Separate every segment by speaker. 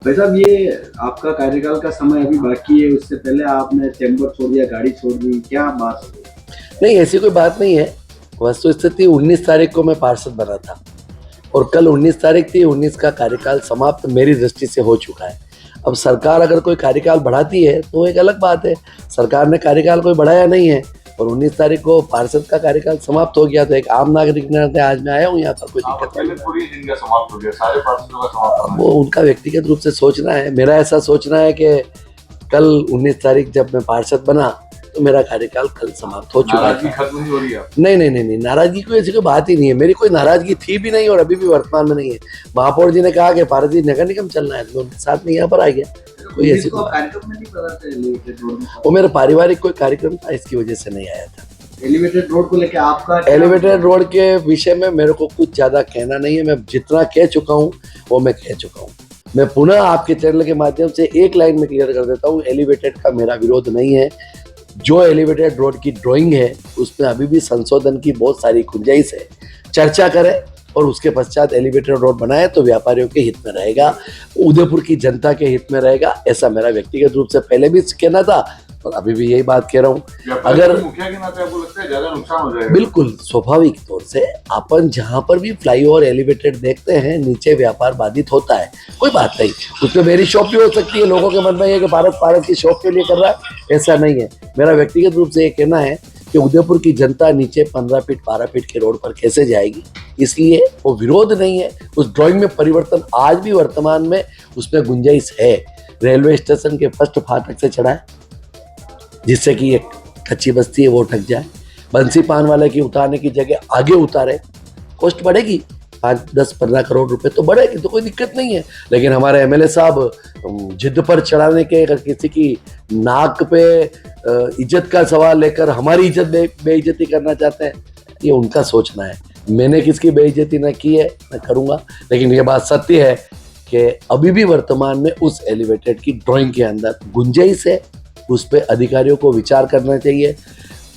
Speaker 1: भाई साहब, ये आपका कार्यकाल का समय अभी बाकी है, उससे पहले आपने चैम्बर छोड़ दिया, गाड़ी छोड़ दी, क्या बात हो गई?
Speaker 2: नहीं, ऐसी कोई बात नहीं है। वस्तु स्थिति 19 तारीख को मैं पार्षद बना था और कल 19 तारीख थी। 19 का कार्यकाल समाप्त मेरी दृष्टि से हो चुका है। अब सरकार अगर कोई कार्यकाल बढ़ाती है तो एक अलग बात है। सरकार ने कार्यकाल कोई बढ़ाया नहीं है और 19 तारीख को पार्षद का कार्यकाल समाप्त हो गया, तो एक आम नागरिक ने आज मैं आया हूँ यहाँ पर। कोई दिक्कत नहीं।
Speaker 3: पूरी जिनका समाप्त हो गया, सारे पार्षदों का समाप्त
Speaker 2: वो उनका व्यक्तिगत रूप से सोचना है। मेरा ऐसा सोचना है कि कल 19 तारीख जब मैं पार्षद बना तो मेरा कार्यकाल कल समाप्त हो चुका है।
Speaker 3: खत्म नहीं हो रही है?
Speaker 2: नहीं, नाराजगी कोई ऐसी कोई बात ही नहीं है। मेरी कोई नाराजगी थी भी नहीं और अभी भी वर्तमान में नहीं है। महापौर जी ने कहा कि भारत जी नगर निगम चलना है तो उनके साथ में यहाँ पर आ गया। कोई ऐसी कोई
Speaker 1: कार्यक्रम में नहीं पता था एलिवेटेड रोड में?
Speaker 2: वो मेरा पारिवारिक कोई कार्यक्रम था, इसकी वजह से नहीं आया था।
Speaker 1: एलिवेटेड रोड को लेकर आपका
Speaker 2: एलिवेटेड रोड के विषय में मेरे को कुछ ज्यादा कहना नहीं है। मैं जितना कह चुका हूँ वो मैं कह चुका हूँ। मैं पुनः आपके चैनल के माध्यम से एक लाइन में क्लियर कर देता हूँ, एलिवेटेड का मेरा विरोध नहीं है। जो एलिवेटेड रोड की ड्राइंग है उसमें अभी भी संशोधन की बहुत सारी गुंजाइश है। चर्चा करें और उसके पश्चात एलिवेटेड रोड बनाए तो व्यापारियों के हित में रहेगा, उदयपुर की जनता के हित में रहेगा। ऐसा मेरा व्यक्तिगत रूप से पहले भी कहना था और अभी भी यही बात कह रहा हूँ। अगर
Speaker 3: मुखिया के नाते आपको लगता है ज्यादा नुकसान हो जाएगा?
Speaker 2: बिल्कुल स्वाभाविक तौर से अपन जहां पर भी फ्लाईओवर एलिवेटेड देखते हैं नीचे व्यापार बाधित होता है, कोई बात नहीं। उसमें मेरी शॉप भी हो सकती है। लोगों के मन में ये कि भारत की शॉप के लिए कर रहा है, ऐसा नहीं है। मेरा व्यक्तिगत रूप से ये कहना है कि उदयपुर की जनता नीचे 15 फीट 12 फीट के रोड पर कैसे जाएगी, इसलिए वो विरोध नहीं है। उस ड्राइंग में परिवर्तन आज भी वर्तमान में उसमें गुंजाइश है। रेलवे स्टेशन के फर्स्ट फाटक से चढ़ा है जिससे कि एक कच्ची बस्ती है वो ठक जाए। बंसी पान वाले की उतारने की जगह आगे उतारे, कॉस्ट बढ़ेगी 5-10-15 करोड़ रुपए तो बढ़ेगी, तो कोई दिक्कत नहीं है। लेकिन हमारे एमएलए साहब जिद पर चढ़ाने के, अगर किसी की नाक पे इज्जत का सवाल लेकर हमारी इज्जत बेइज्जती करना चाहते हैं, ये उनका सोचना है। मैंने किसकी बेइज्जती न की है न करूँगा, लेकिन ये बात सत्य है कि अभी भी वर्तमान में उस एलिवेटेड की ड्राइंग के अंदर गुंजाइश है। उस पर अधिकारियों को विचार करना चाहिए,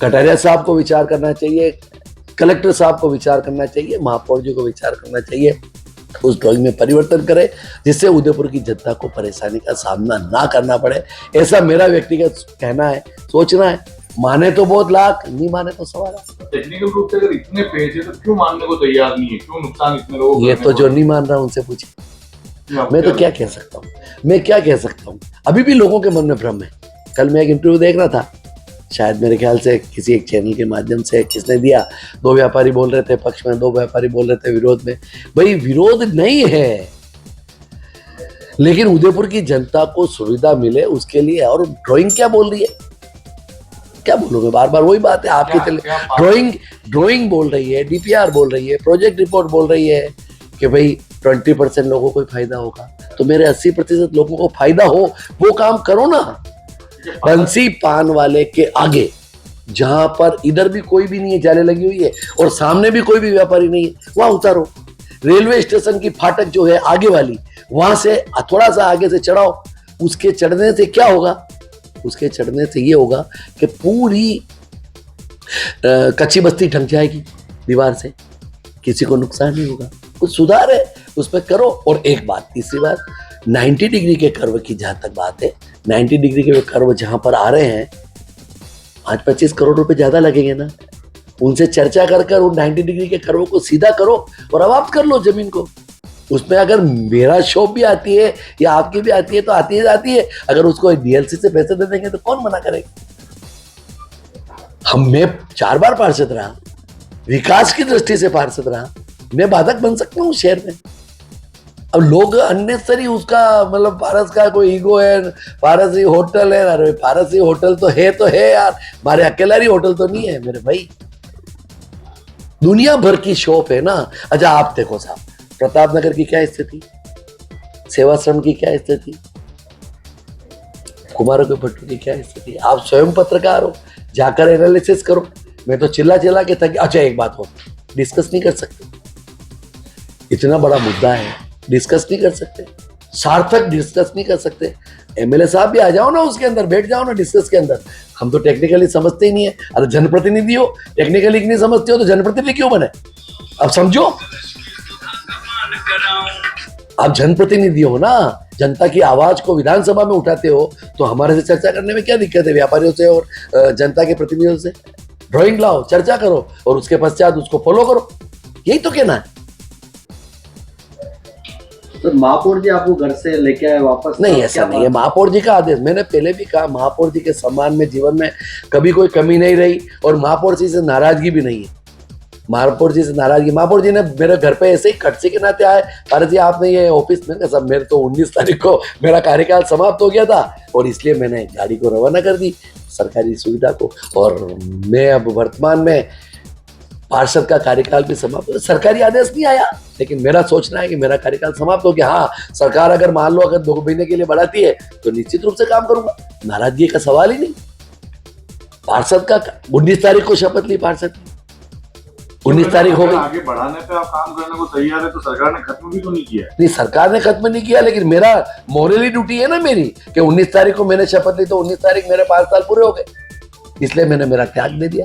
Speaker 2: कटारिया साहब को विचार करना चाहिए, कलेक्टर साहब को विचार करना चाहिए, महापौर जी को विचार करना चाहिए। उस ड्राइंग में परिवर्तन करें जिससे उदयपुर की जनता को परेशानी का सामना ना करना पड़े। ऐसा मेरा व्यक्तिगत कहना है, सोचना है। माने तो बहुत लाख, नहीं माने तो सवाल।
Speaker 3: टेक्निकल रूप से अगर इतने पेज है तो क्यों मानने को तैयार नहीं है? क्यों नुकसान इतने लोगों को?
Speaker 2: ये तो जो नहीं मान रहा उनसे पूछिए। मैं तो क्या कह सकता हूँ, मैं क्या कह सकता हूँ। अभी भी लोगों के मन में भ्रम है। कल मैं एक इंटरव्यू देख रहा था, शायद मेरे ख्याल से किसी एक चैनल के माध्यम से किसने दिया। 2 व्यापारी बोल रहे थे पक्ष में, 2 व्यापारी बोल रहे थे विरोध में। भाई विरोध नहीं है, लेकिन उदयपुर की जनता को सुविधा मिले उसके लिए। और ड्राइंग क्या बोल रही है, क्या बोलूं मैं, बार बार वही बात है। आपकी ड्राइंग बोल रही है, डीपीआर बोल रही है, प्रोजेक्ट रिपोर्ट बोल रही है कि भाई 20% लोगों को फायदा होगा, तो मेरे 80% लोगों को फायदा हो वो काम करो ना। बंसी पान वाले के आगे जहां पर इधर भी कोई भी नहीं है, जाले लगी हुई है, और सामने भी कोई भी व्यापारी नहीं है, वहां उतारो। रेलवे स्टेशन की फाटक जो है आगे वाली, वहां से थोड़ा सा आगे से चढ़ाओ। उसके चढ़ने से क्या होगा, उसके चढ़ने से ये होगा कि पूरी कच्ची बस्ती ढक जाएगी दीवार से, किसी को नुकसान नहीं होगा। कुछ सुधार है उस पर करो। और एक बात, तीसरी बात, 90 डिग्री के कर्व की जहां तक बात है, 90 डिग्री के कर्व जहां पर आ रहे हैं, 5-25 करोड़ रुपए ज्यादा लगेंगे ना। उनसे चर्चा कर उन 90 डिग्री के कर्व को सीधा करो और आबाद कर लो जमीन को। उसमें अगर मेरा शॉप भी आती है या आपकी भी आती है तो आती है। अगर उसको डीएलसी से पैसे दे देंगे तो कौन मना करेगा। मैं 4 बार पार्षद रहा, विकास की दृष्टि से पार्षद रहा, मैं बाधक बन सकता हूँ शहर में। अब लोग अननेसेसरी उसका मतलब पारस का कोई ईगो है, पारसी होटल है। अरे पारसी होटल तो है यार, हमारे अकेला ही होटल तो नहीं है मेरे भाई, दुनिया भर की शॉप है ना। अच्छा आप देखो साहब, प्रताप नगर की क्या स्थिति, सेवाश्रम की क्या स्थिति, कुमारों के भट्टू की क्या स्थिति। आप स्वयं पत्रकार हो, जाकर एनालिसिस करो। मैं तो चिल्ला के थक। अच्छा एक बात हो, डिस्कस नहीं कर सकते, इतना बड़ा मुद्दा है, डिस्कस नहीं कर सकते, सार्थक डिस्कस नहीं कर सकते। एमएलए साहब भी आ जाओ ना, उसके अंदर बैठ जाओ ना डिस्कस के अंदर। हम तो टेक्निकली समझते ही नहीं है। अरे जनप्रतिनिधि हो, टेक्निकली नहीं समझते हो तो जनप्रतिनिधि क्यों बने? अब समझो। आप जनप्रतिनिधि हो ना, जनता की आवाज को विधानसभा में उठाते हो, तो हमारे से चर्चा करने में क्या दिक्कत है? व्यापारियों से और जनता के प्रतिनिधियों से ड्राइंग लाओ, चर्चा करो और उसके पश्चात उसको फॉलो करो, यही तो कहना है।
Speaker 1: तो महापौर जी आपको घर से लेके आए वापस?
Speaker 2: नहीं, ऐसा नहीं है, महापौर जी का आदेश। मैंने पहले भी कहा, महापौर जी के सम्मान में जीवन में कभी कोई कमी नहीं रही और महापौर जी से नाराजगी भी नहीं है। महापौर जी से नाराजगी, महापौर जी ने मेरे घर पे ऐसे ही खर्चे के नाते आए, अरे जी आपने ये ऑफिस में सब, मेरे तो 19 तारीख को मेरा कार्यकाल समाप्त हो गया था और इसलिए मैंने गाड़ी को रवाना कर दी सरकारी सुविधा को, और मैं अब वर्तमान में पार्षद का कार्यकाल भी समाप्त हो, सरकारी आदेश नहीं आया, लेकिन मेरा सोचना है कि मेरा कार्यकाल समाप्त हो गया। हाँ, सरकार अगर मान लो अगर 2 महीने के लिए बढ़ाती है तो निश्चित रूप से काम करूंगा, नाराजगी का सवाल ही नहीं। पार्षद का 19 तारीख को शपथ ली, पार्षद 19 तारीख हो गई।
Speaker 3: आगे बढ़ाने पे आप काम करने को तैयार है तो सरकार ने खत्म भी तो नहीं किया है।
Speaker 2: नहीं, सरकार ने खत्म नहीं किया, लेकिन मेरा मोरली ड्यूटी है ना मेरी, कि 19 तारीख को मैंने शपथ ली तो 19 तारीख मेरे 5 साल पूरे हो गए, इसलिए मैंने मेरा त्याग दे दिया।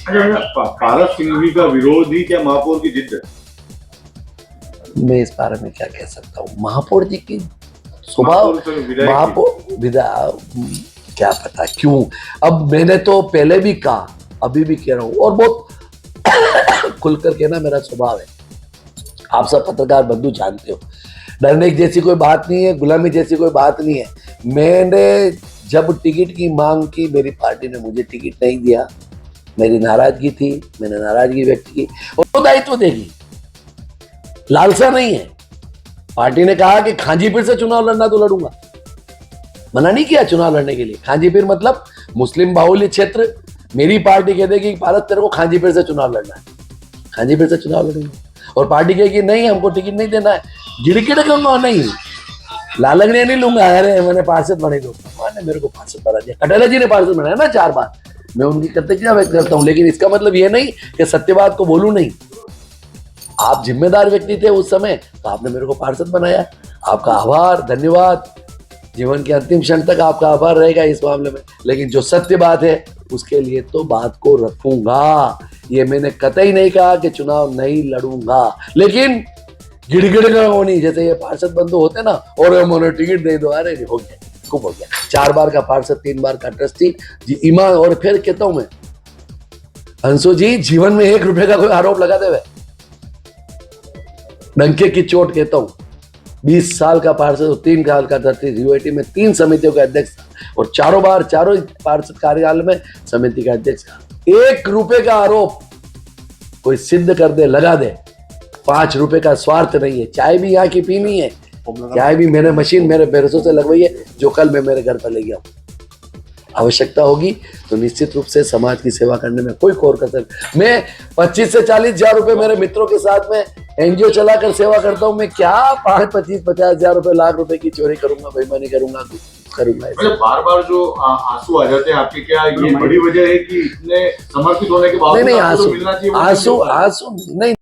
Speaker 3: पारस सिंघवी का विरोध ही क्या महापौर की जिद है?
Speaker 2: मैं इस बारे में क्या कह सकता हूँ? महापौर जी की स्वभाव, महापौर विदा, क्या पता क्यों। अब मैंने तो पहले भी कहा, अभी भी कह रहा हूँ, और बहुत खुलकर कहना मेरा स्वभाव है। आप सब पत्रकार बंधु जानते हो, डरने जैसी कोई बात नहीं है, गुलामी जैसी कोई बात नहीं है। मैंने जब टिकट की मांग की, मेरी पार्टी ने मुझे टिकट नहीं दिया, मेरी नाराजगी थी, मैंने नाराजगी व्यक्त की और वो दायित्व देगी, लालसा नहीं है। पार्टी ने कहा कि खांजीपीर से चुनाव लड़ना तो लड़ूंगा, मना नहीं किया चुनाव लड़ने के लिए। खांजीपीर मतलब मुस्लिम बाहुल्य क्षेत्र, मेरी पार्टी कह देगी भारत तेरे को खांजीपीर से चुनाव लड़ना है, खांजीपीर से चुनाव लड़ेंगे, और पार्टी कहेगी नहीं हमको टिकट नहीं देना है, गिड़गिड़ कहूंगा नहीं, लालगड़िया नहीं लूंगा, अरे मैंने पार्षद बने दो, भगवान ने मेरे को पार्षद बना दिया, कटेला जी ने पार्षद बनाया ना 4 बार, मैं उनकी कृतज्ञता व्यक्त करता हूं, लेकिन इसका मतलब ये नहीं कि सत्यवाद को बोलूं नहीं। आप जिम्मेदार व्यक्ति थे उस समय, तो आपने मेरे को पार्षद बनाया, आपका आभार, धन्यवाद, जीवन के अंतिम क्षण तक आपका आभार रहेगा इस मामले में। लेकिन जो सत्य बात है उसके लिए तो बात को रखूंगा, ये मैंने कतई नहीं कहा कि चुनाव नहीं लड़ूंगा, लेकिन गिड़गिड़ का होनी, जैसे ये पार्षद बंधु होते ना, और उन्होंने टिकट दे दो, अरे हो गया, खूब हो गया, 4 बार का पार्षद, 3 बार का ट्रस्टी जी, ईमान। और फिर कहता हूं मैं, अंशु जी, जीवन में 1 रुपए का कोई आरोप लगा दे, डंके की चोट कहता हूं, 20 साल का पार्षद और 3 साल का ट्रस्टी, यूएटी में 3 समितियों का अध्यक्ष था और चारों पार्षद कार्यालय में समिति का अध्यक्ष था। 1 रुपए का आरोप कोई सिद्ध कर दे, लगा दे, 5 रुपए का स्वार्थ नहीं है। चाय भी यहाँ की पीनी है, चाय भी मैंने मशीन मेरे पैसों से लगवाई है, जो कल मैं मेरे घर पर ले गया हूँ। आवश्यकता होगी तो निश्चित रूप से समाज की सेवा करने में कोई कोर कसर, मैं 25 से 40 हजार रुपए मेरे मित्रों के साथ में एनजीओ चलाकर सेवा करता हूँ। मैं क्या 5, 25, 50 हजार रुपए, लाख रुपए की चोरी करूंगा, बेईमानी करूंगा?
Speaker 3: मतलब बार बार जो आंसू आ जाते हैं आपके, क्या ये बड़ी वजह है कि इतने समर्पित होने के बावजूद
Speaker 2: नहीं,
Speaker 3: आपको तो मिलना चाहिए?
Speaker 2: आंसू नहीं,